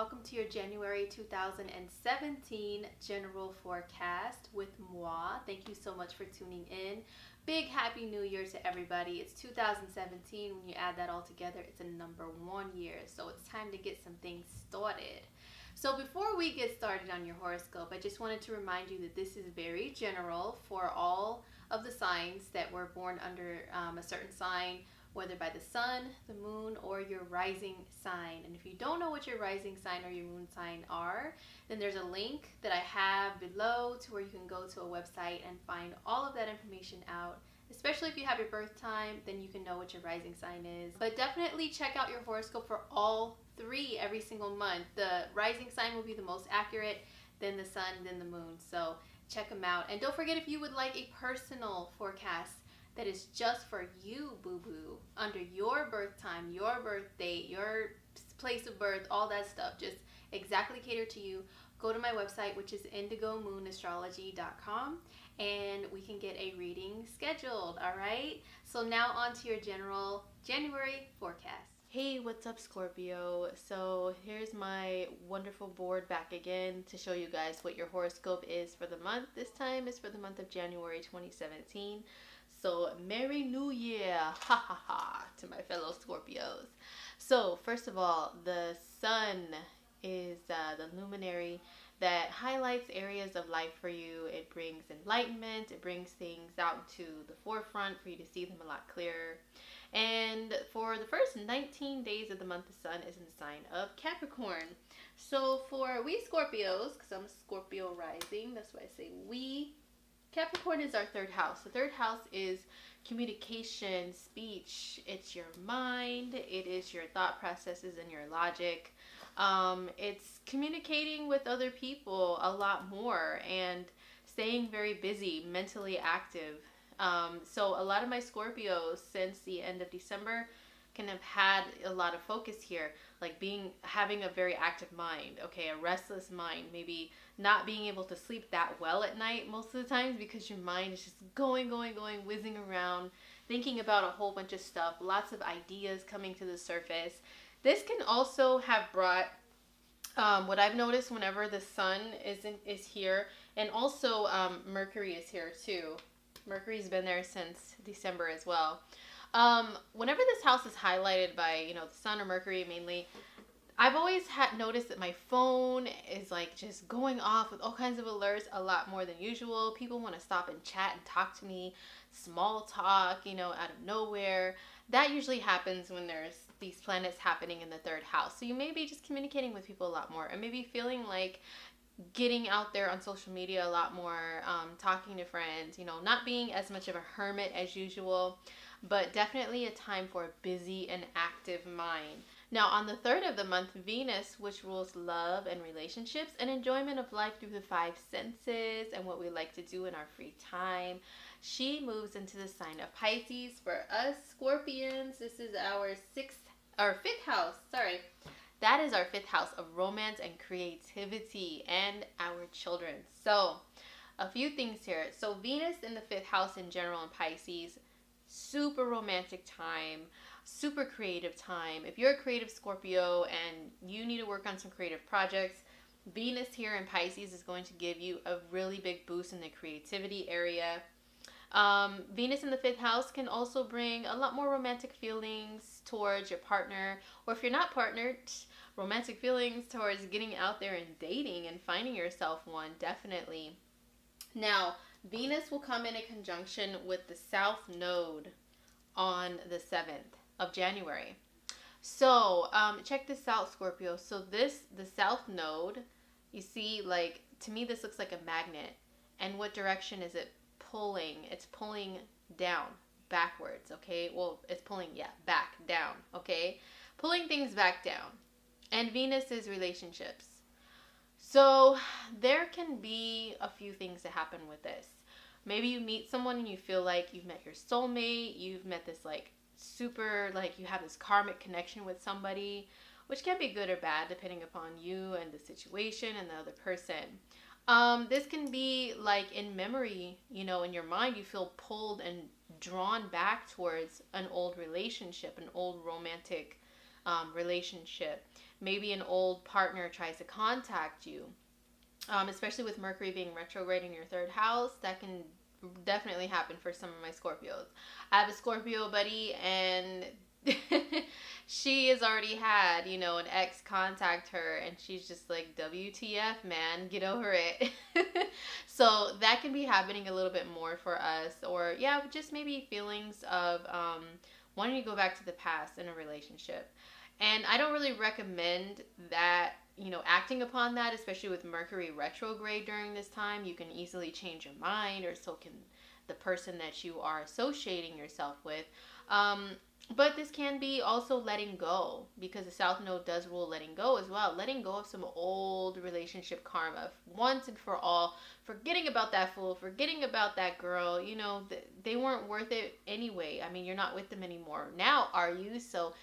welcome to your January 2017 general forecast with moi. Thank you so much for tuning in. Big happy new year to everybody. It's 2017. When you add that all together, it's a number 1 year. So it's time to get some things started. So before we get started on your horoscope, I just wanted to remind you that this is very general for all of the signs that were born under a certain sign, whether by the sun, the moon, or your rising sign. And if you don't know what your rising sign or your moon sign are, then there's a link that I have below to where you can go to a website and find all of that information out. Especially if you have your birth time, then you can know what your rising sign is. But definitely check out your horoscope for all three every single month. The rising sign will be the most accurate, then the sun, then the moon. So check them out. And don't forget, if you would like a personal forecast that is just for you, boo-boo, under your birth time, your birth date, your place of birth, all that stuff, just exactly catered to you, go to my website, which is indigomoonastrology.com, and we can get a reading scheduled, all right? So now on to your general January forecast. Hey, what's up, Scorpio? So here's my wonderful board back again to show you guys what your horoscope is for the month. This time is for the month of January 2017. So Merry New Year, ha ha ha, to my fellow Scorpios. So first of all, the sun is the luminary that highlights areas of life for you. It brings enlightenment. It brings things out to the forefront for you to see them a lot clearer. And for the first 19 days of the month, the sun is in the sign of Capricorn. So for we Scorpios, because I'm Scorpio rising, that's why I say we, Capricorn is our third house. The third house is communication, speech. It's your mind. It is your thought processes and your logic. It's communicating with other people a lot more and staying very busy, mentally active. So a lot of my Scorpios since the end of December can have had a lot of focus here, like having a very active mind, okay, a restless mind, maybe not being able to sleep that well at night most of the times because your mind is just going, whizzing around, thinking about a whole bunch of stuff, lots of ideas coming to the surface. This can also have brought what I've noticed whenever the sun is here, and also Mercury is here too. Mercury's been there since December as well. Whenever this house is highlighted by, the sun or Mercury mainly, I've always noticed that my phone is like just going off with all kinds of alerts a lot more than usual. People want to stop and chat and talk to me, small talk, out of nowhere. That usually happens when there's these planets happening in the third house. So you may be just communicating with people a lot more and maybe feeling like getting out there on social media a lot more, talking to friends, not being as much of a hermit as usual, but definitely a time for a busy and active mind. Now, on the third of the month, Venus, which rules love and relationships and enjoyment of life through the five senses and what we like to do in our free time, she moves into the sign of Pisces. For us Scorpions, this is our fifth house. That is our fifth house of romance and creativity and our children. So, a few things here. So, Venus in the fifth house in general in Pisces, super romantic time, super creative time. If you're a creative Scorpio and you need to work on some creative projects, Venus here in Pisces is going to give you a really big boost in the creativity area. Venus in the fifth house can also bring a lot more romantic feelings towards your partner, or if you're not partnered, romantic feelings towards getting out there and dating and finding yourself one, definitely. Now, Venus will come in a conjunction with the South Node on the 7th of January. So, check this out, Scorpio. So the South Node, you see, to me, this looks like a magnet. And what direction is it pulling? It's pulling down, backwards, okay? Well, it's pulling, back, down, okay? Pulling things back down. And Venus is relationships. So there can be a few things that happen with this. Maybe you meet someone and you feel like you've met your soulmate. You've met this super, you have this karmic connection with somebody, which can be good or bad depending upon you and the situation and the other person. This can be in memory, in your mind, you feel pulled and drawn back towards an old relationship, an old romantic relationship. maybe an old partner tries to contact you. Especially with Mercury being retrograde in your third house, that can definitely happen for some of my Scorpios. I have a Scorpio buddy, and she has already had, an ex contact her, and she's just like, WTF, man, get over it. So that can be happening a little bit more for us, or just maybe feelings of wanting to go back to the past in a relationship. And I don't really recommend that, acting upon that, especially with Mercury retrograde during this time. You can easily change your mind, or so can the person that you are associating yourself with. But this can be also letting go, because the South Node does rule letting go as well. Letting go of some old relationship karma once and for all. Forgetting about that fool, forgetting about that girl. They weren't worth it anyway. I mean, you're not with them anymore. Now, are you? So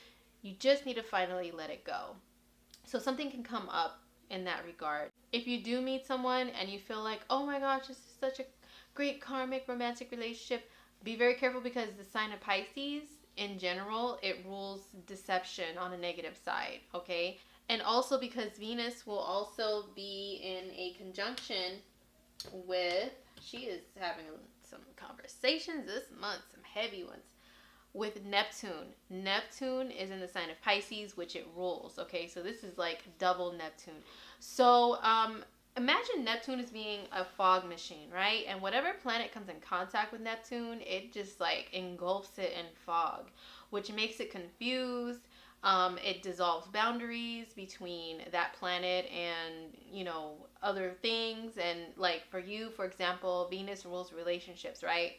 you just need to finally let it go. So something can come up in that regard. If you do meet someone and you feel like, oh my gosh, this is such a great karmic romantic relationship, be very careful, because the sign of Pisces, in general, it rules deception on a negative side, okay? And also because Venus will also be in a conjunction with, she is having some conversations this month, some heavy ones, with Neptune. Neptune is in the sign of Pisces, which it rules, okay? So this is like double Neptune. So imagine Neptune as being a fog machine, right? And whatever planet comes in contact with Neptune, it just like engulfs it in fog, which makes it confused. It dissolves boundaries between that planet and, other things. And like for you, for example, Venus rules relationships, right?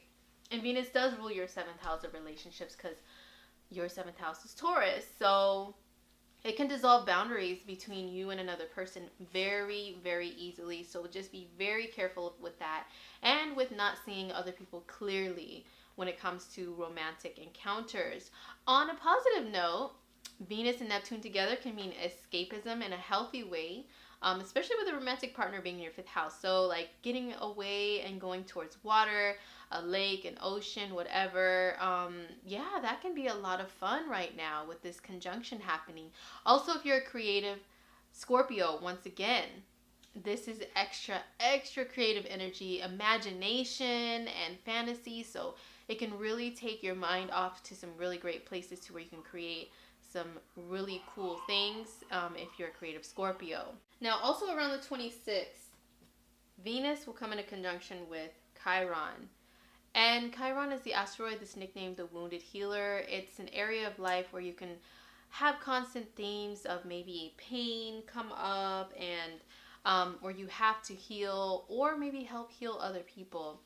And Venus does rule your 7th house of relationships, because your 7th house is Taurus. So it can dissolve boundaries between you and another person very, very easily. So just be very careful with that, and with not seeing other people clearly when it comes to romantic encounters. On a positive note, Venus and Neptune together can mean escapism in a healthy way. Especially with a romantic partner being in your 5th house. So like getting away and going towards water, a lake, an ocean, whatever. That can be a lot of fun right now with this conjunction happening. Also, if you're a creative Scorpio, once again, this is extra creative energy, imagination, and fantasy. So it can really take your mind off to some really great places to where you can create some really cool things if you're a creative Scorpio. Now, also around the 26th, Venus will come in a conjunction with Chiron. And Chiron is the asteroid that's nicknamed the Wounded Healer. It's an area of life where you can have constant themes of maybe pain come up, and where you have to heal or maybe help heal other people.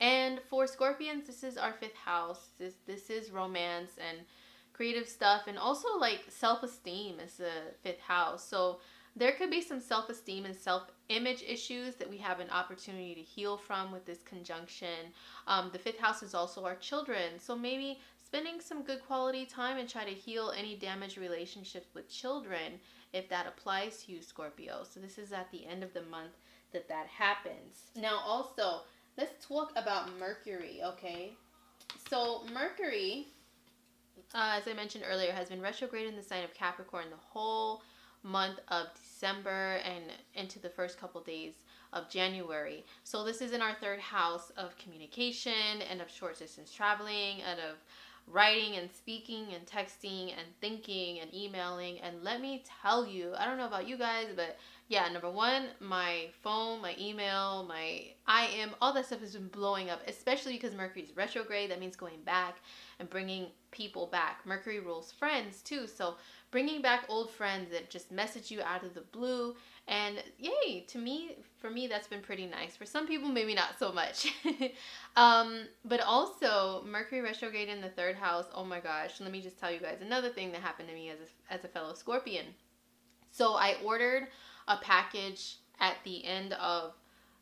And for Scorpions, this is our 5th house. This is romance and creative stuff, and also like self-esteem is the 5th house. So there could be some self-esteem and self-image issues that we have an opportunity to heal from with this conjunction. The 5th house is also our children, so maybe spending some good quality time and try to heal any damaged relationships with children if that applies to you, Scorpio. So this is at the end of the month that happens. Now also, let's talk about Mercury, okay? So Mercury, as I mentioned earlier, has been retrograde in the sign of Capricorn the whole month of December and into the first couple days of January. So this is in our 3rd house of communication and of short distance traveling and of writing and speaking and texting and thinking and emailing. And let me tell you, I don't know about you guys, but yeah, number one, my phone, my email, my IM, all that stuff has been blowing up, especially because Mercury is retrograde. That means going back and bringing people back. Mercury rules friends too, so bringing back old friends that just message you out of the blue. And yay, for me, that's been pretty nice. For some people, maybe not so much. But also, Mercury retrograde in the 3rd house, oh my gosh, let me just tell you guys another thing that happened to me as a fellow Scorpion. So I ordered a package at the end of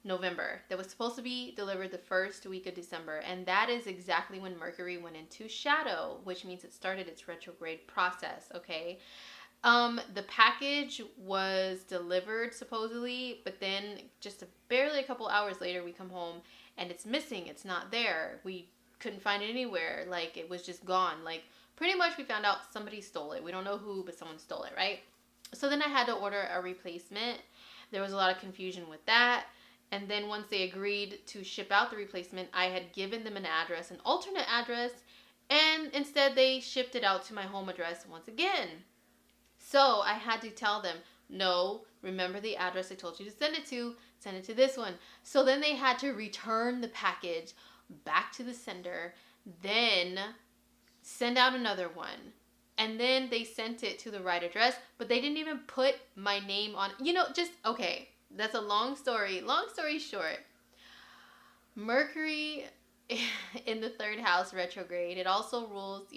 November that was supposed to be delivered the first week of December, and that is exactly when Mercury went into shadow, which means it started its retrograde process, okay? The package was delivered supposedly, but then just barely a couple hours later we come home and it's missing. It's not there. We couldn't find it anywhere. Like, it was just gone. Like, pretty much we found out somebody stole it. We don't know who, but someone stole it, right? So then I had to order a replacement. There was a lot of confusion with that. And then once they agreed to ship out the replacement, I had given them an address, an alternate address, and instead they shipped it out to my home address once again. So I had to tell them, no, remember the address I told you to send it to this one. So then they had to return the package back to the sender, then send out another one. And then they sent it to the right address, but they didn't even put my name on, okay, that's a long story. Long story short, Mercury in the third house retrograde, it also rules,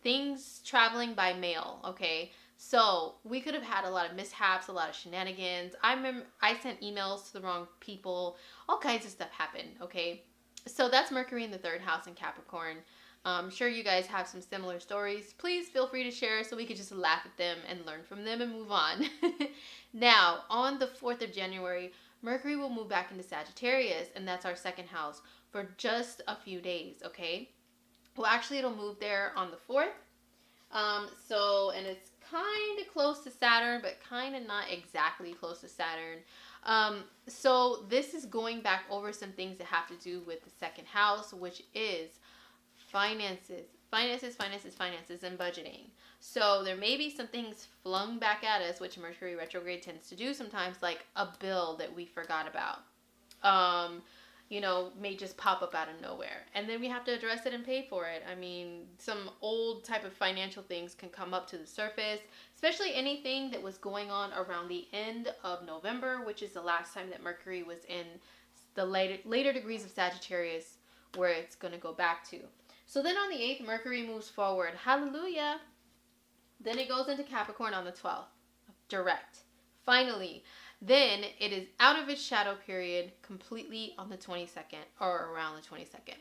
things traveling by mail, okay? So we could have had a lot of mishaps, a lot of shenanigans. I remember I sent emails to the wrong people. All kinds of stuff happened, okay? So that's Mercury in the third house in Capricorn. I'm sure you guys have some similar stories. Please feel free to share so we could just laugh at them and learn from them and move on. Now, on the 4th of January, Mercury will move back into Sagittarius, and that's our second house, for just a few days, okay? Well, actually, it'll move there on the 4th. And it's kind of close to Saturn, but kind of not exactly close to Saturn. So this is going back over some things that have to do with the second house, which is finances, and budgeting. So there may be some things flung back at us, which Mercury retrograde tends to do sometimes, like a bill that we forgot about. May just pop up out of nowhere. And then we have to address it and pay for it. I mean, some old type of financial things can come up to the surface, especially anything that was going on around the end of November, which is the last time that Mercury was in the later degrees of Sagittarius, where it's going to go back to. So then on the 8th, Mercury moves forward. Hallelujah. Then it goes into Capricorn on the 12th. Direct. Finally. Then it is out of its shadow period completely on the 22nd, or around the 22nd.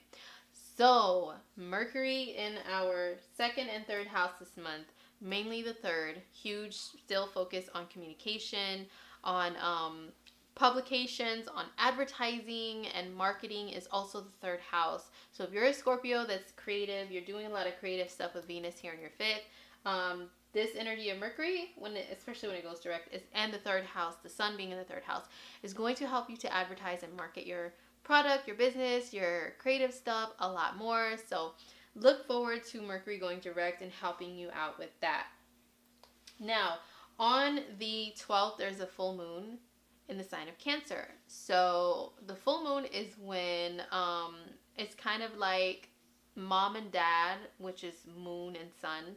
So Mercury in our second and third house this month, mainly the third, huge still focus on communication, on publications, on advertising and marketing is also the third house. So if you're a Scorpio that's creative, you're doing a lot of creative stuff with Venus here in your fifth, this energy of Mercury, especially when it goes direct, and the third house, the sun being in the third house, is going to help you to advertise and market your product, your business, your creative stuff a lot more. So look forward to Mercury going direct and helping you out with that. Now, on the 12th, there's a full moon in the sign of Cancer. So the full moon is when it's kind of like mom and dad, which is moon and sun.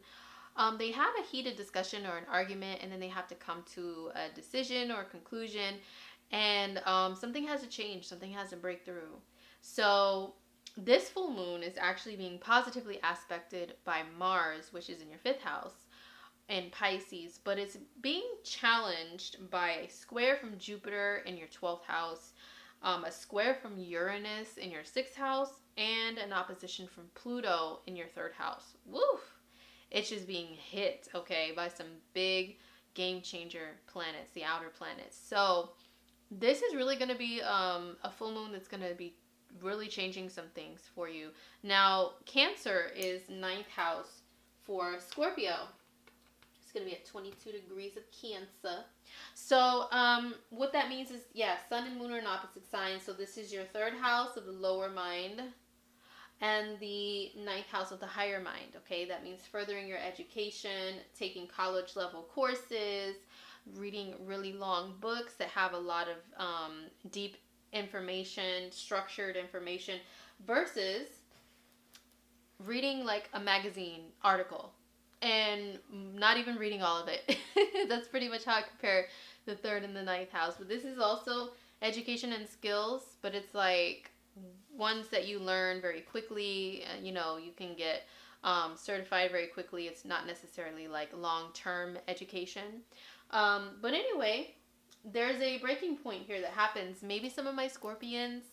They have a heated discussion or an argument, and then they have to come to a decision or a conclusion, and something has to change, something has to break through. So this full moon is actually being positively aspected by Mars, which is in your fifth house, in Pisces, but it's being challenged by a square from Jupiter in your 12th house, a square from Uranus in your 6th house, and an opposition from Pluto in your 3rd house. Woo! It's just being hit, okay, by some big game changer planets, the outer planets. So this is really going to be a full moon that's going to be really changing some things for you. Now, Cancer is 9th house for Scorpio. It's going to be at 22 degrees of Cancer. So what that means is, sun and moon are in opposite signs. So this is your 3rd house of the lower mind and the 9th house of the higher mind, okay? That means furthering your education, taking college level courses, reading really long books that have a lot of deep information, structured information, versus reading like a magazine article and not even reading all of it. That's pretty much how I compare the 3rd and the 9th house. But this is also education and skills, but it's like ones that you learn very quickly. You can get certified very quickly. It's not necessarily like long-term education. But anyway, there's a breaking point here that happens. Maybe some of my Scorpions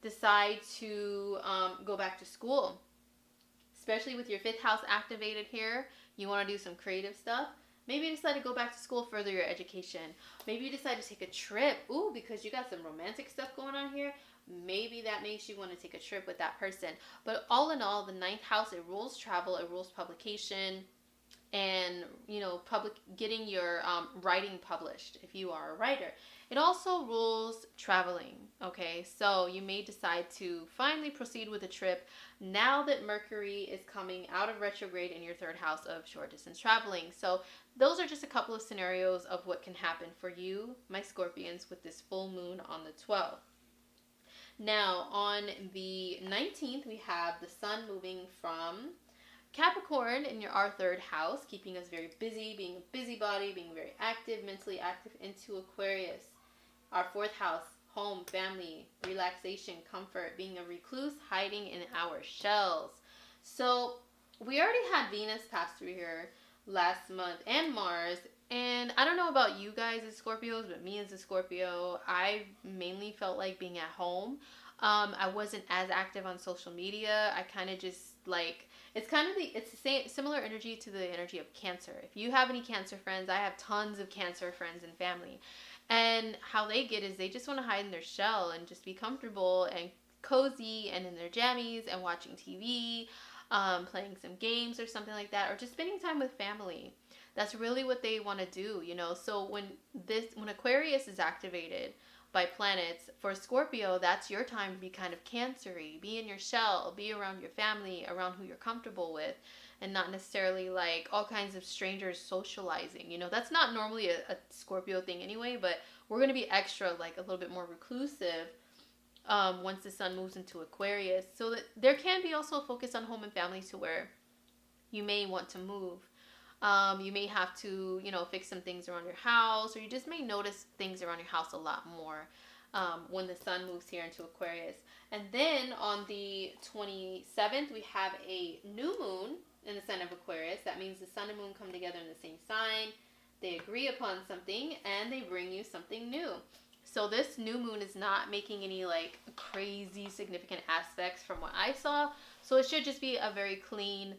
decide to go back to school, especially with your 5th house activated here. You want to do some creative stuff. Maybe you decide to go back to school, further your education. Maybe you decide to take a trip. Ooh, because you got some romantic stuff going on here. Maybe that makes you want to take a trip with that person. But all in all, the 9th house, it rules travel, it rules publication, and getting your writing published if you are a writer. It also rules traveling. Okay, so you may decide to finally proceed with a trip now that Mercury is coming out of retrograde in your third house of short distance traveling. So those are just a couple of scenarios of what can happen for you, my Scorpions, with this full moon on the 12th. Now, on the 19th, we have the sun moving from Capricorn in our third house, keeping us very busy, being a busybody, being very active, mentally active, into Aquarius. Our fourth house, home, family, relaxation, comfort, being a recluse, hiding in our shells. So we already had Venus pass through here last month and Mars. And I don't know about you guys as Scorpios, but me as a Scorpio, I mainly felt like being at home. I wasn't as active on social media. I kind of just it's the same similar energy to the energy of Cancer. If you have any Cancer friends, I have tons of Cancer friends and family. And how they get is they just want to hide in their shell and just be comfortable and cozy and in their jammies and watching TV, playing some games or something like that, or just spending time with family. That's really what they want to do, So when Aquarius is activated by planets, for Scorpio, that's your time to be kind of Cancer-y, be in your shell, be around your family, around who you're comfortable with, and not necessarily like all kinds of strangers socializing. That's not normally a Scorpio thing anyway, but we're going to be extra, like a little bit more reclusive once the sun moves into Aquarius. So that there can be also a focus on home and family, to where you may want to move. You may have to, fix some things around your house, or you just may notice things around your house a lot more when the sun moves here into Aquarius. And then on the 27th, we have a new moon in the sign of Aquarius. That means the sun and moon come together in the same sign. They agree upon something, and they bring you something new. So this new moon is not making any crazy significant aspects from what I saw. So it should just be a very clean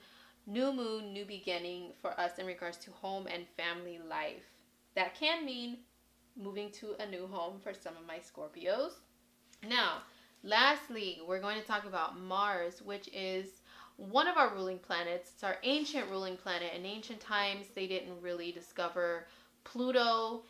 new moon, new beginning for us in regards to home and family life. That can mean moving to a new home for some of my Scorpios. Now, lastly, we're going to talk about Mars, which is one of our ruling planets. It's our ancient ruling planet. In ancient times, they didn't really discover Pluto.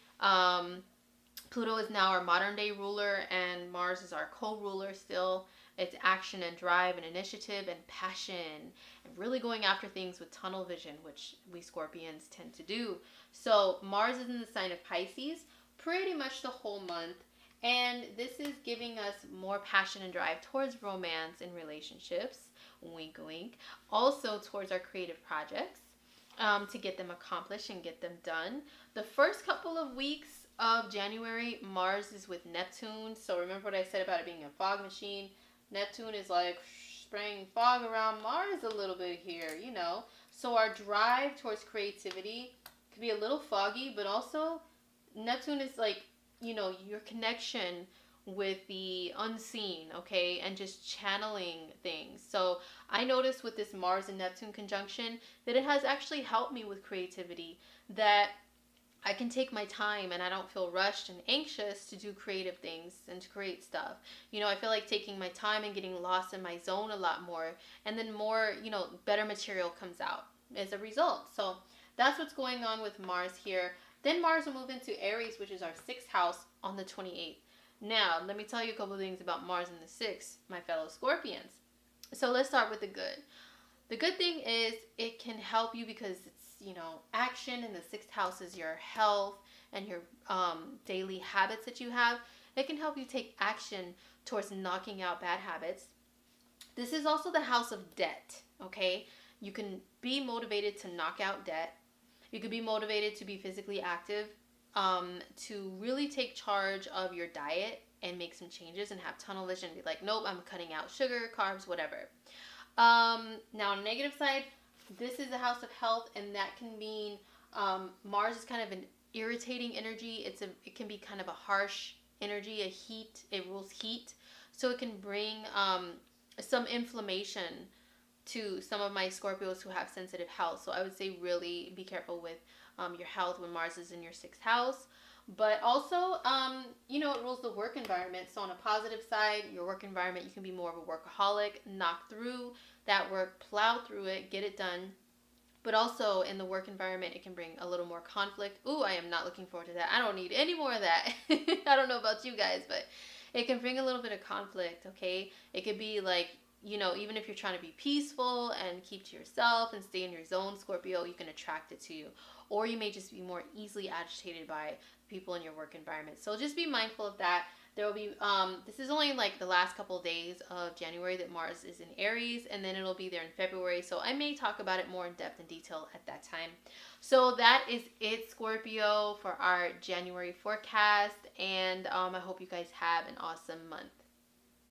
Pluto is now our modern day ruler, and Mars is our co-ruler still. It's action and drive and initiative and passion and really going after things with tunnel vision, which we Scorpions tend to do. So Mars is in the sign of Pisces pretty much the whole month. And this is giving us more passion and drive towards romance and relationships. Wink, wink. Also towards our creative projects to get them accomplished and get them done. The first couple of weeks of January, Mars is with Neptune. So remember what I said about it being a fog machine? Neptune is like spraying fog around Mars a little bit here, So our drive towards creativity could be a little foggy, but also Neptune is your connection with the unseen, okay, and just channeling things. So I noticed with this Mars and Neptune conjunction that it has actually helped me with creativity, that I can take my time and I don't feel rushed and anxious to do creative things and to create stuff. I feel like taking my time and getting lost in my zone a lot more, and then more, better material comes out as a result. So that's what's going on with Mars here. Then Mars will move into Aries, which is our 6th house, on the 28th. Now, let me tell you a couple of things about Mars in the 6th, my fellow Scorpions. So let's start with the good. The good thing is it can help you because it's, action, and the 6th house is your health and your daily habits that you have. It can help you take action towards knocking out bad habits. This is also the house of debt, okay? You can be motivated to knock out debt. You could be motivated to be physically active, to really take charge of your diet and make some changes and have tunnel vision. Be like, nope, I'm cutting out sugar, carbs, whatever. Now, on the negative side, this is a house of health, and that can mean Mars is kind of an irritating energy. It can be kind of a harsh energy, it rules heat. So it can bring some inflammation to some of my Scorpios who have sensitive health. So I would say really be careful with your health when Mars is in your 6th house. But also, it rules the work environment. So on a positive side, your work environment, you can be more of a workaholic, knock through that work, plow through it, get it done. But also in the work environment, it can bring a little more conflict. Ooh, I am not looking forward to that. I don't need any more of that. I don't know about you guys, but it can bring a little bit of conflict, okay? It could be like, you know, even if you're trying to be peaceful and keep to yourself and stay in your zone, Scorpio, you can attract it to you. Or you may just be more easily agitated by people in your work environment. So just be mindful of that. There will be, this is only like the last couple of days of January that Mars is in Aries, and then it'll be there in February. So I may talk about it more in depth and detail at that time. So that is it, Scorpio, for our January forecast. And I hope you guys have an awesome month.